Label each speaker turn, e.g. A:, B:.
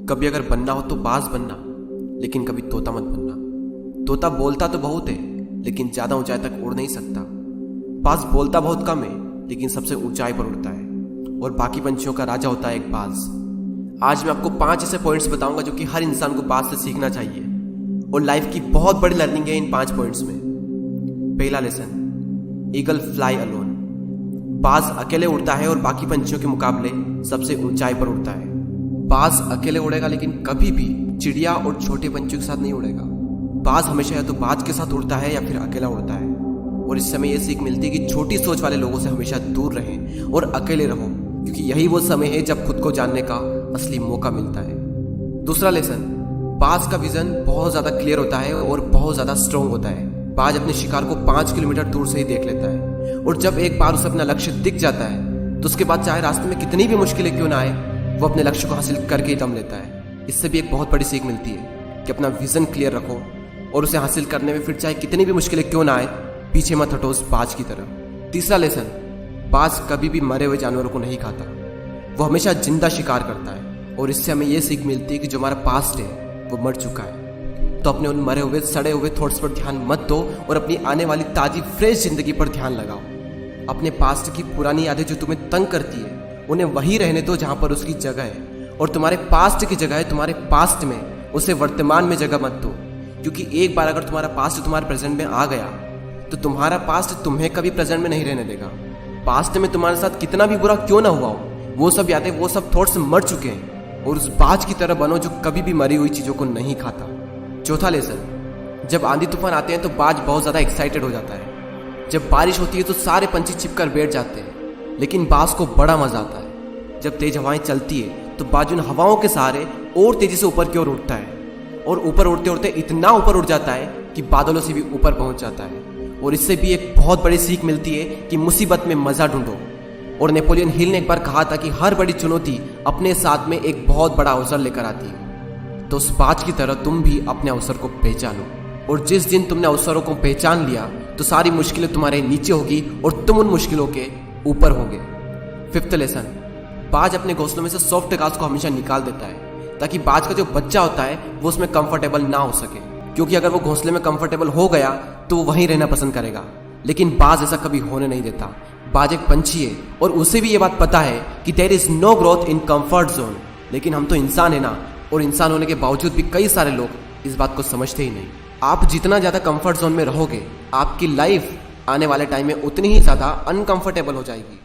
A: कभी अगर बनना हो तो बाज बनना, लेकिन कभी तोता मत बनना। तोता बोलता तो बहुत है, लेकिन ज्यादा ऊंचाई तक उड़ नहीं सकता। बाज बोलता बहुत कम है, लेकिन सबसे ऊंचाई पर उड़ता है और बाकी पंछियों का राजा होता है एक बाज। आज मैं आपको 5 ऐसे पॉइंट्स बताऊंगा जो कि हर इंसान को बाज से सीखना चाहिए और लाइफ की बहुत बड़ी लर्निंग है इन 5 पॉइंट्स में। पहला लेसन, ईगल फ्लाई अलोन। बाज अकेले उड़ता है और बाकी पंछियों के मुकाबले सबसे ऊंचाई पर उड़ता है। बाज अकेले उड़ेगा, लेकिन कभी भी चिड़िया और छोटे पंछियों के साथ नहीं उड़ेगा। बाज हमेशा या तो बाज के साथ उड़ता है या फिर अकेला उड़ता है। और इस समय यह सीख मिलती है कि छोटी सोच वाले लोगों से हमेशा दूर रहें और अकेले रहो, क्योंकि यही वो समय है जब खुद को जानने का असली मौका मिलता है। दूसरा लेसन, बाज का विजन बहुत ज्यादा क्लियर होता है और बहुत ज्यादा स्ट्रॉन्ग होता है। बाज अपने शिकार को 5 किलोमीटर दूर से ही देख लेता है और जब एक बार उसे अपना लक्ष्य दिख जाता है तो उसके बाद चाहे रास्ते में कितनी भी मुश्किलें क्यों ना आए, वो अपने लक्ष्य को हासिल करके ही दम लेता है। इससे भी एक बहुत बड़ी सीख मिलती है कि अपना विजन क्लियर रखो और उसे हासिल करने में फिर चाहे कितनी भी मुश्किलें क्यों ना आए, पीछे मत हटो उस बाज की तरह। तीसरा लेसन, बाज कभी भी मरे हुए जानवरों को नहीं खाता, वो हमेशा जिंदा शिकार करता है। और इससे हमें यह सीख मिलती है कि जो हमारा पास्ट है वो मर चुका है, तो अपने उन मरे हुए सड़े हुए थॉट्स पर ध्यान मत दो और अपनी आने वाली ताजी फ्रेश जिंदगी पर ध्यान लगाओ। अपने पास्ट की पुरानी यादें जो तुम्हें तंग करती है उन्हें वही रहने दो जहां पर उसकी जगह है, और तुम्हारे पास्ट की जगह है तुम्हारे पास्ट में, उसे वर्तमान में जगह मत दो। क्योंकि एक बार अगर तुम्हारा पास्ट तुम्हारे प्रेजेंट में आ गया तो तुम्हारा पास्ट तुम्हें कभी प्रेजेंट में नहीं रहने देगा। पास्ट में तुम्हारे साथ कितना भी बुरा क्यों ना हुआ हो, वो सब यादें, वो सब थॉट्स मर चुके हैं, और उस बाज की तरह बनो जो कभी भी मरी हुई चीजों को नहीं खाता। चौथा लेसन, जब आंधी तूफान आते हैं तो बाज बहुत ज्यादा एक्साइटेड हो जाता है। जब बारिश होती है तो सारे पंछी छिपकर बैठ जाते हैं, लेकिन बाज को बड़ा मजा आता है। जब तेज हवाएं चलती है तो बाज उन हवाओं के सहारे और तेजी से ऊपर की ओर उठता है, और ऊपर उड़ते उड़ते इतना ऊपर उड़ जाता है कि बादलों से भी ऊपर पहुंच जाता है। और इससे भी एक बहुत बड़ी सीख मिलती है कि मुसीबत में मजा ढूंढो। और नेपोलियन हिल ने एक बार कहा था कि हर बड़ी चुनौती अपने साथ में एक बहुत बड़ा अवसर लेकर आती है। तो उस बाज की तरह तुम भी अपने अवसर को पहचानो, और जिस दिन तुमने अवसरों को पहचान लिया तो सारी मुश्किलें तुम्हारे नीचे होगी और तुम उन मुश्किलों के ऊपर होगे। फिफ्थ लेसन, बाज अपने घोंसलों में से सॉफ्ट घास को हमेशा निकाल देता है ताकि बाज का जो बच्चा होता है वो उसमें कंफर्टेबल ना हो सके, क्योंकि अगर वो घोंसले में कंफर्टेबल हो गया तो वो वहीं रहना पसंद करेगा। लेकिन बाज ऐसा कभी होने नहीं देता। बाज एक पंछी है और उसे भी ये बात पता है कि there is no growth in comfort zone. लेकिन हम तो इंसान है ना, और इंसान होने के बावजूद भी कई सारे लोग इस बात को समझते ही नहीं। आप जितना ज्यादा कंफर्ट जोन में रहोगे, आपकी लाइफ आने वाले टाइम में उतनी ही ज्यादा अनकंफर्टेबल हो जाएगी।